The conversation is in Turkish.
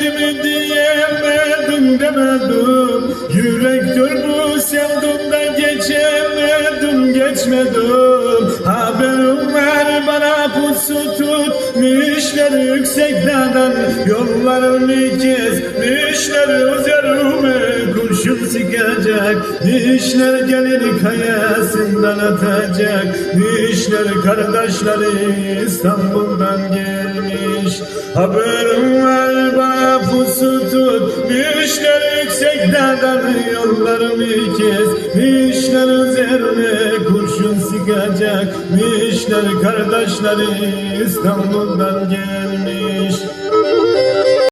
mi diyemedim demedim. Yürektür bu sevdumdan geçmedim. Haberim var bana pusu tutmuşlar yükseklerden. Yollarımı kesmişler üzerime kurşun sıkacak. Dişler gelir kayasından atacak. Dişler kardeşleri İstanbul'dan gelmiş. Haberim var bana pusu tutmuşlar yükseklerden. Yollarımı kesmişler üzerine kurşun sıkacak. Dişler kardeşleri İstanbul'dan gelmiş.